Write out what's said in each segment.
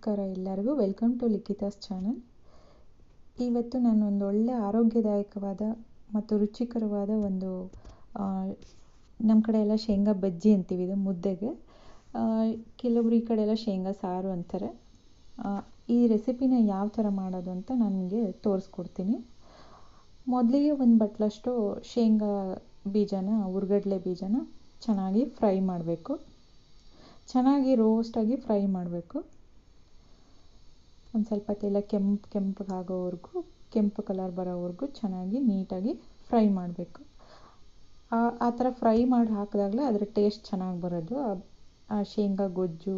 ನಮಸ್ಕಾರ ಎಲ್ಲರಿಗೂ. Welcome to Likhita's channel. ಇವತ್ತು ನಾನು ಒಂದು ಒಳ್ಳೆ ಆರೋಗ್ಯದಾಯಕವಾದ ಮತ್ತು ರುಚಿಕರವಾದ ಒಂದು ನಮ್ಮ ಕಡೆ ಎಲ್ಲ ಶೇಂಗಾ ಬಜ್ಜಿ ಅಂತೀವಿ, ಇದು ಮುದ್ದೆಗೆ. ಕೆಲವರು ಈ ಕಡೆ ಎಲ್ಲ ಶೇಂಗಾ ಸಾರು ಅಂತಾರೆ. ಈ ರೆಸಿಪಿನ ಯಾವ ಥರ ಮಾಡೋದು ಅಂತ ನನಗೆ ತೋರಿಸ್ಕೊಡ್ತೀನಿ. ಮೊದಲಿಗೆ ಒಂದು ಬಟ್ಲಷ್ಟು ಶೇಂಗಾ ಬೀಜನ, ಹುರ್ಗಡ್ಲೆ ಬೀಜನ ಚೆನ್ನಾಗಿ ಫ್ರೈ ಮಾಡಬೇಕು. ಚೆನ್ನಾಗಿ ರೋಸ್ಟಾಗಿ ಫ್ರೈ ಮಾಡಬೇಕು. ಒಂದು ಸ್ವಲ್ಪ ಎಲ್ಲ ಕೆಂಪಗಾಗೋವರೆಗೂ, ಕೆಂಪು ಕಲರ್ ಬರೋವರೆಗೂ ಚೆನ್ನಾಗಿ ನೀಟಾಗಿ ಫ್ರೈ ಮಾಡಬೇಕು. ಆ ಥರ ಫ್ರೈ ಮಾಡಿ ಹಾಕಿದಾಗಲೇ ಅದರ ಟೇಸ್ಟ್ ಚೆನ್ನಾಗಿ ಬರೋದು. ಆ ಶೇಂಗಾ ಗೊಜ್ಜು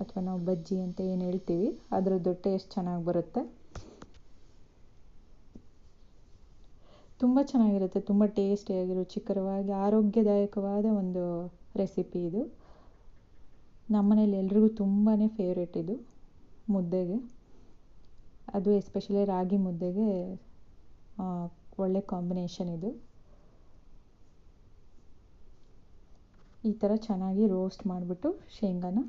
ಅಥವಾ ನಾವು ಬಜ್ಜಿ ಅಂತ ಏನು ಹೇಳ್ತೀವಿ ಅದರದ್ದು ಟೇಸ್ಟ್ ಚೆನ್ನಾಗಿ ಬರುತ್ತೆ. ತುಂಬ ಚೆನ್ನಾಗಿರುತ್ತೆ, ತುಂಬ ಟೇಸ್ಟಿಯಾಗಿ, ರುಚಿಕರವಾಗಿ, ಆರೋಗ್ಯದಾಯಕವಾದ ಒಂದು ರೆಸಿಪಿ ಇದು. ನಮ್ಮನೇಲಿ ಎಲ್ರಿಗೂ ತುಂಬಾ ಫೇವ್ರೇಟ್ ಇದು ಮುದ್ದೆಗೆ. ಅದು ಎಸ್ಪೆಷಲಿ ರಾಗಿ ಮುದ್ದೆಗೆ ಒಳ್ಳೆ ಕಾಂಬಿನೇಷನ್ ಇದು. ಈ ಥರ ಚೆನ್ನಾಗಿ ರೋಸ್ಟ್ ಮಾಡಿಬಿಟ್ಟು ಶೇಂಗಾನ,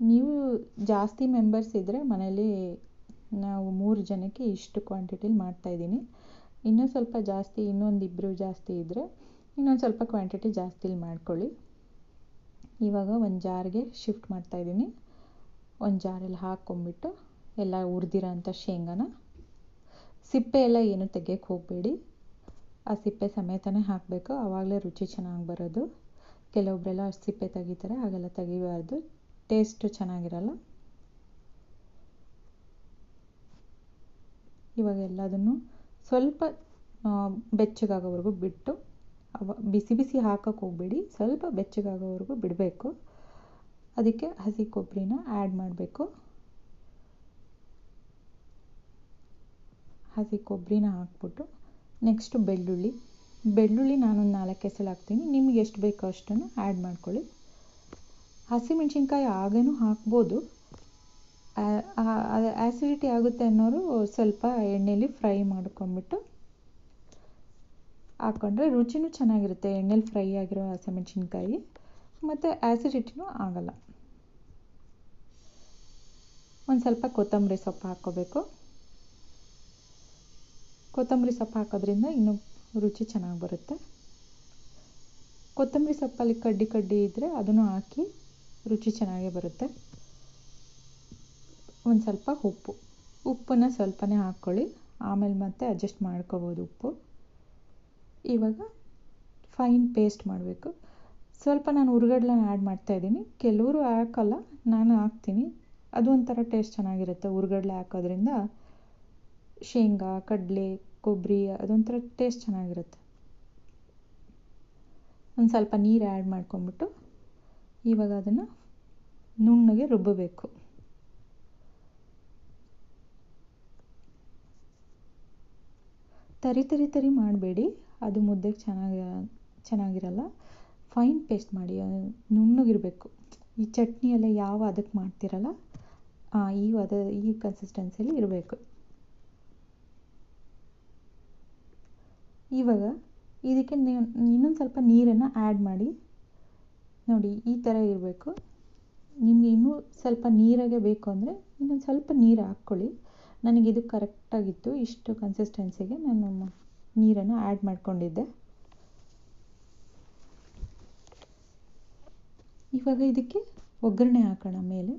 ನೀವು ಜಾಸ್ತಿ ಮೆಂಬರ್ಸ್ ಇದ್ದರೆ ಮನೇಲಿ ನಾವು 3 ಜನಕ್ಕೆ ಇಷ್ಟು ಕ್ವಾಂಟಿಟಿಲಿ ಮಾಡ್ತಾಯಿದ್ದೀನಿ. ಇನ್ನೂ ಸ್ವಲ್ಪ ಜಾಸ್ತಿ, ಇನ್ನೊಂದಿಬ್ಬರು ಜಾಸ್ತಿ ಇದ್ದರೆ ಇನ್ನೊಂದು ಸ್ವಲ್ಪ ಕ್ವಾಂಟಿಟಿ ಜಾಸ್ತಿಲಿ ಮಾಡ್ಕೊಳ್ಳಿ. ಇವಾಗ ಒಂದು ಜಾರ್ಗೆ ಶಿಫ್ಟ್ ಮಾಡ್ತಾಯಿದ್ದೀನಿ. ಒಂದು ಜಾರಲ್ಲಿ ಹಾಕ್ಕೊಂಬಿಟ್ಟು ಎಲ್ಲ ಹುರಿದಿರೋ ಅಂಥ ಶೇಂಗಾನ, ಸಿಪ್ಪೆ ಎಲ್ಲ ಏನು ತೆಗಿಯೋಕ್ಕೆ ಹೋಗಬೇಡಿ, ಆ ಸಿಪ್ಪೆ ಸಮೇತನೇ ಹಾಕಬೇಕು, ಆವಾಗಲೇ ರುಚಿ ಚೆನ್ನಾಗಿ ಬರೋದು. ಕೆಲವೊಬ್ಬರೆಲ್ಲ ಸಿಪ್ಪೆ ತೆಗಿತಾರೆ, ಹಾಗೆಲ್ಲ ತೆಗಿಬಾರ್ದು, ಟೇಸ್ಟು ಚೆನ್ನಾಗಿರಲ್ಲ. ಇವಾಗ ಎಲ್ಲದನ್ನು ಸ್ವಲ್ಪ ಬೆಚ್ಚಗಾಗೋವರೆಗೂ ಬಿಟ್ಟು, ಬಿಸಿ ಬಿಸಿ ಹಾಕೋಕ್ಕೆ ಹೋಗಬೇಡಿ, ಸ್ವಲ್ಪ ಬೆಚ್ಚಗಾಗೋವರೆಗೂ ಬಿಡಬೇಕು. ಅದಕ್ಕೆ ಹಸಿ ಕೊಬ್ಬರಿನ ಆ್ಯಡ್ ಮಾಡಬೇಕು. ಹಸಿ ಕೊಬ್ಬರಿನ ಹಾಕ್ಬಿಟ್ಟು ನೆಕ್ಸ್ಟು ಬೆಳ್ಳುಳ್ಳಿ ನಾನೊಂದು 4 ಎಸಳು ಹಾಕ್ತೀನಿ. ನಿಮ್ಗೆ ಎಷ್ಟು ಬೇಕೋ ಅಷ್ಟನ್ನು ಆ್ಯಡ್ ಮಾಡ್ಕೊಳ್ಳಿ. ಹಸಿಮೆಣ್ಸಿನ್ಕಾಯಿ ಆಗೇನೂ ಹಾಕ್ಬೋದು. ಆ್ಯಸಿಡಿಟಿ ಆಗುತ್ತೆ ಅನ್ನೋರು ಸ್ವಲ್ಪ ಎಣ್ಣೆಲಿ ಫ್ರೈ ಮಾಡ್ಕೊಂಬಿಟ್ಟು ಹಾಕ್ಕೊಂಡ್ರೆ ರುಚಿನೂ ಚೆನ್ನಾಗಿರುತ್ತೆ. ಎಣ್ಣೆಲಿ ಫ್ರೈ ಆಗಿರೋ ಹಸಿಮೆಣ್ಸಿನ್ಕಾಯಿ ಮತ್ತು ಆ್ಯಸಿಡಿಟಿನೂ ಆಗಲ್ಲ. ಒಂದು ಸ್ವಲ್ಪ ಕೊತ್ತಂಬರಿ ಸೊಪ್ಪು ಹಾಕ್ಕೋಬೇಕು. ಕೊತ್ತಂಬರಿ ಸೊಪ್ಪು ಹಾಕೋದ್ರಿಂದ ಇನ್ನೂ ರುಚಿ ಚೆನ್ನಾಗಿ ಬರುತ್ತೆ. ಕೊತ್ತಂಬರಿ ಸೊಪ್ಪಲ್ಲಿ ಕಡ್ಡಿ ಇದ್ದರೆ ಅದನ್ನು ಹಾಕಿ ರುಚಿ ಚೆನ್ನಾಗೇ ಬರುತ್ತೆ. ಒಂದು ಸ್ವಲ್ಪ ಉಪ್ಪನ್ನು ಸ್ವಲ್ಪನೇ ಹಾಕ್ಕೊಳ್ಳಿ, ಆಮೇಲೆ ಮತ್ತೆ ಅಡ್ಜಸ್ಟ್ ಮಾಡ್ಕೋಬೋದು ಉಪ್ಪು. ಇವಾಗ ಫೈನ್ ಪೇಸ್ಟ್ ಮಾಡಬೇಕು. ಸ್ವಲ್ಪ ನಾನು ಹುರ್ಗಡ್ಲೆನ ಆ್ಯಡ್ ಮಾಡ್ತಾಯಿದ್ದೀನಿ. ಕೆಲವರು ಹಾಕಲ್ಲ, ನಾನು ಹಾಕ್ತೀನಿ. ಅದು ಒಂಥರ ಟೇಸ್ಟ್ ಚೆನ್ನಾಗಿರುತ್ತೆ. ಹುರ್ಗಡ್ಲೆ ಹಾಕೋದ್ರಿಂದ ಶೇಂಗಾ, ಕಡಲೆ, ಕೊಬ್ಬರಿ ಅದೊಂಥರ ಟೇಸ್ಟ್ ಚೆನ್ನಾಗಿರುತ್ತೆ. ಒಂದು ಸ್ವಲ್ಪ ನೀರು ಆ್ಯಡ್ ಮಾಡ್ಕೊಂಬಿಟ್ಟು ಇವಾಗ ಅದನ್ನು ನುಣ್ಣಗೆ ರುಬ್ಬಬೇಕು. ತರಿ ಮಾಡಬೇಡಿ, ಅದು ಮುದ್ದೆಗೆ ಚೆನ್ನಾಗಿರಲ್ಲ. ಫೈನ್ ಪೇಸ್ಟ್ ಮಾಡಿ, ನುಣ್ಣಗಿರಬೇಕು. ಈ ಚಟ್ನಿ ಎಲ್ಲ ಯಾವ ಅದಕ್ಕೆ ಮಾಡ್ತಿರಲ್ಲ ಈ ಕನ್ಸಿಸ್ಟೆನ್ಸಿಯಲ್ಲಿ ಇರಬೇಕು. ಇವಾಗ ಇದಕ್ಕೆ ಇನ್ನೊಂದು ಸ್ವಲ್ಪ ನೀರನ್ನು ಆ್ಯಡ್ ಮಾಡಿ. ನೋಡಿ, ಈ ಥರ ಇರಬೇಕು. ನಿಮಗೆ ಇನ್ನೂ ಸ್ವಲ್ಪ ನೀರಾಗೆ ಬೇಕು ಅಂದರೆ ಇನ್ನೊಂದು ಸ್ವಲ್ಪ ನೀರು ಹಾಕ್ಕೊಳ್ಳಿ. ನನಗಿದು ಕರೆಕ್ಟಾಗಿತ್ತು, ಇಷ್ಟು ಕನ್ಸಿಸ್ಟೆನ್ಸಿಗೆ ನಾನು ನೀರನ್ನು ಆ್ಯಡ್ ಮಾಡ್ಕೊಂಡಿದ್ದೆ. ಇವಾಗ ಇದಕ್ಕೆ ಒಗ್ಗರಣೆ ಹಾಕೋಣ. ಮೇಲೆ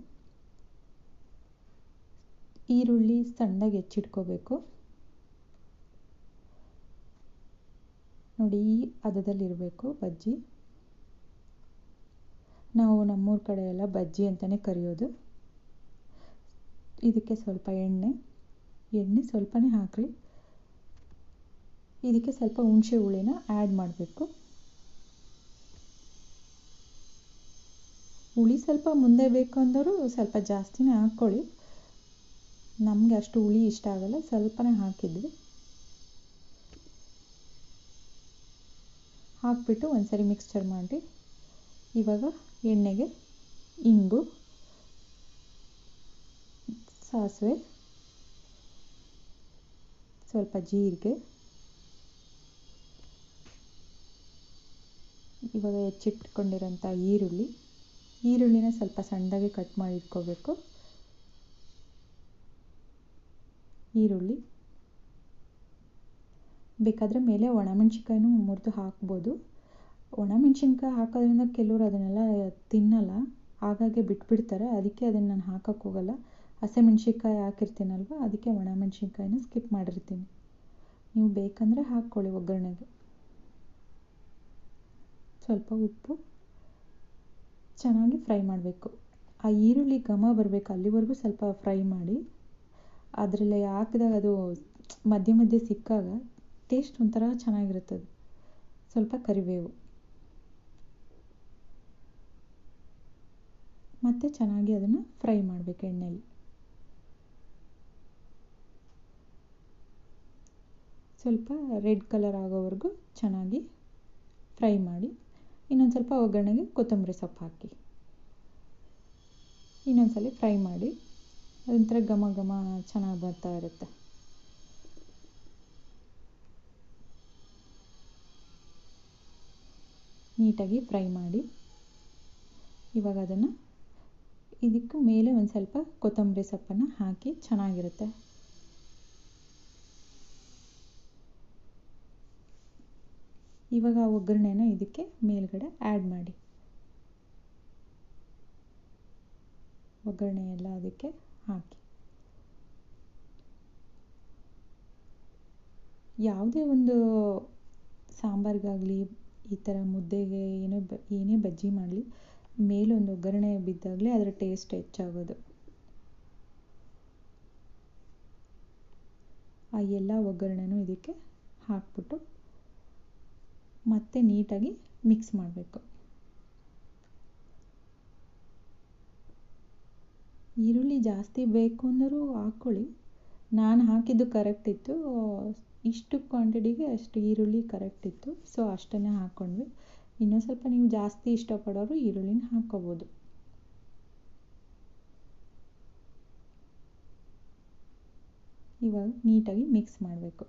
ಈರುಳ್ಳಿ ಸಣ್ಣದಾಗಿ ಹೆಚ್ಚಿಟ್ಕೋಬೇಕು. ನೋಡಿ, ಈ ಹದದಲ್ಲಿರಬೇಕು ಬಜ್ಜಿ. ನಾವು ನಮ್ಮೂರ ಕಡೆ ಎಲ್ಲ ಬಜ್ಜಿ ಅಂತಲೇ ಕರೆಯೋದು. ಇದಕ್ಕೆ ಸ್ವಲ್ಪ ಎಣ್ಣೆ ಸ್ವಲ್ಪನೇ ಹಾಕಿ. ಇದಕ್ಕೆ ಸ್ವಲ್ಪ ಹುಣಸೆ ಹುಳಿನ ಆ್ಯಡ್ ಮಾಡಬೇಕು. ಹುಳಿ ಸ್ವಲ್ಪ ಮುಂದೆ ಬೇಕು ಅಂದವರು ಸ್ವಲ್ಪ ಜಾಸ್ತಿನೇ ಹಾಕ್ಕೊಳ್ಳಿ. ನಮಗೆ ಅಷ್ಟು ಹುಳಿ ಇಷ್ಟ ಆಗಲ್ಲ, ಸ್ವಲ್ಪನೇ ಹಾಕಿದ್ವಿ. ಹಾಕ್ಬಿಟ್ಟು ಒಂದ್ಸರಿ ಮಿಕ್ಸ್ಚರ್ ಮಾಡಿ. ಇವಾಗ ಎಣ್ಣೆಗೆ ಇಂಗು, ಸಾಸಿವೆ, ಸ್ವಲ್ಪ ಜೀರಿಗೆ, ಇವಾಗ ಹೆಚ್ಚಿಟ್ಕೊಂಡಿರೋಂಥ ಈರುಳ್ಳಿ ಈರುಳ್ಳಿನ ಸ್ವಲ್ಪ ಸಣ್ಣದಾಗಿ ಕಟ್ ಮಾಡಿ ಇಟ್ಕೋಬೇಕು. ಈರುಳ್ಳಿ ಬೇಕಾದರೆ ಮೇಲೆ ಒಣಮೆಣ್ಸಿನ್ಕಾಯಿನೂ ಮುರಿದು ಹಾಕ್ಬೋದು. ಒಣಮೆಣ್ಸಿನ್ಕಾಯಿ ಹಾಕೋದ್ರಿಂದ ಕೆಲವರು ಅದನ್ನೆಲ್ಲ ತಿನ್ನಲ್ಲ, ಹಾಗಾಗಿ ಬಿಟ್ಬಿಡ್ತಾರೆ. ಅದಕ್ಕೆ ಅದನ್ನು ನಾನು ಹಾಕೋಕ್ಕೆ ಹೋಗಲ್ಲ. ಹಸಿಮೆಣ್ಸಿನ್ಕಾಯಿ ಹಾಕಿರ್ತೀನಲ್ವ, ಅದಕ್ಕೆ ಒಣಮೆಣ್ಸಿನ್ಕಾಯಿನ ಸ್ಕಿಪ್ ಮಾಡಿರ್ತೀನಿ. ನೀವು ಬೇಕಂದರೆ ಹಾಕ್ಕೊಳ್ಳಿ ಒಗ್ಗರಣೆಗೆ. ಸ್ವಲ್ಪ ಉಪ್ಪು, ಚೆನ್ನಾಗಿ ಫ್ರೈ ಮಾಡಬೇಕು. ಆ ಈರುಳ್ಳಿ ಘಮ ಬರಬೇಕು ಅಲ್ಲಿವರೆಗೂ ಸ್ವಲ್ಪ ಫ್ರೈ ಮಾಡಿ. ಅದರಲ್ಲಿ ಹಾಕಿದಾಗ ಅದು ಮಧ್ಯೆ ಮಧ್ಯೆ ಸಿಕ್ಕಾಗ ಟೇಸ್ಟ್ ಒಂಥರ ಚೆನ್ನಾಗಿರುತ್ತದೆ. ಸ್ವಲ್ಪ ಕರಿಬೇವು ಮತ್ತು ಚೆನ್ನಾಗಿ ಅದನ್ನು ಫ್ರೈ ಮಾಡಬೇಕು ಎಣ್ಣೆಯಲ್ಲಿ. ಸ್ವಲ್ಪ ರೆಡ್ ಕಲರ್ ಆಗೋವರೆಗೂ ಚೆನ್ನಾಗಿ ಫ್ರೈ ಮಾಡಿ. ಇನ್ನೊಂದು ಸ್ವಲ್ಪ ಒಗ್ಗರಣೆಗೆ ಕೊತ್ತಂಬರಿ ಸೊಪ್ಪು ಹಾಕಿ ಇನ್ನೊಂದ್ಸಲ ಫ್ರೈ ಮಾಡಿ. ಅದೊಂಥರ ಘಮ ಘಮ ಚೆನ್ನಾಗಿ ಬರ್ತಾ ಇರುತ್ತೆ. ನೀಟಾಗಿ ಫ್ರೈ ಮಾಡಿ. ಇವಾಗ ಅದನ್ನು ಇದಕ್ಕೆ ಮೇಲೆ ಒಂದು ಸ್ವಲ್ಪ ಕೊತ್ತಂಬರಿ ಸೊಪ್ಪನ್ನು ಹಾಕಿ ಚೆನ್ನಾಗಿರುತ್ತೆ. ಇವಾಗ ಒಗ್ಗರಣೆನ ಇದಕ್ಕೆ ಮೇಲ್ಗಡೆ ಆ್ಯಡ್ ಮಾಡಿ. ಒಗ್ಗರಣೆ ಎಲ್ಲ ಅದಕ್ಕೆ ಹಾಕಿ. ಯಾವುದೇ ಒಂದು ಸಾಂಬಾರಿಗಾಗಲಿ ಈ ಥರ ಮುದ್ದೆಗೆ ಏನೇ ಬಜ್ಜಿ ಮಾಡಲಿ, ಮೇಲೊಂದು ಒಗ್ಗರಣೆ ಬಿದ್ದಾಗಲೇ ಅದರ ಟೇಸ್ಟ್ ಹೆಚ್ಚಾಗೋದು. ಆ ಎಲ್ಲ ಒಗ್ಗರಣೆನೂ ಇದಕ್ಕೆ ಹಾಕ್ಬಿಟ್ಟು ಮತ್ತೆ ನೀಟಾಗಿ ಮಿಕ್ಸ್ ಮಾಡಬೇಕು. ಈರುಳ್ಳಿ ಜಾಸ್ತಿ ಬೇಕು ಅಂದರೂ ಹಾಕ್ಕೊಳ್ಳಿ. ನಾನು ಹಾಕಿದ್ದು ಕರೆಕ್ಟ್ ಇತ್ತು. ಇಷ್ಟು ಕ್ವಾಂಟಿಟಿಗೆ ಅಷ್ಟು ಈರುಳ್ಳಿ ಕರೆಕ್ಟ್ ಇತ್ತು, ಸೊ ಅಷ್ಟನ್ನೇ ಹಾಕ್ಕೊಂಡ್ವಿ. ಇನ್ನೂ ಸ್ವಲ್ಪ ನೀವು ಜಾಸ್ತಿ ಇಷ್ಟಪಡೋರು ಈರುಳ್ಳಿನ ಹಾಕ್ಕೋಬೋದು. ಇವಾಗ ನೀಟಾಗಿ ಮಿಕ್ಸ್ ಮಾಡಬೇಕು.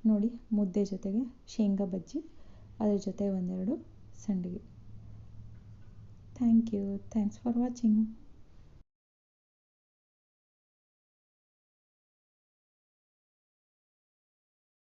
ನೋಡಿ, ಮುದ್ದೆ ಜೊತೆಗೆ ಶೇಂಗಾ ಬಜ್ಜಿ, ಅದ್ರ ಜೊತೆ ಒಂದೆರಡು ಸಂಡಿಗೆ. Thank you. Thanks for watching.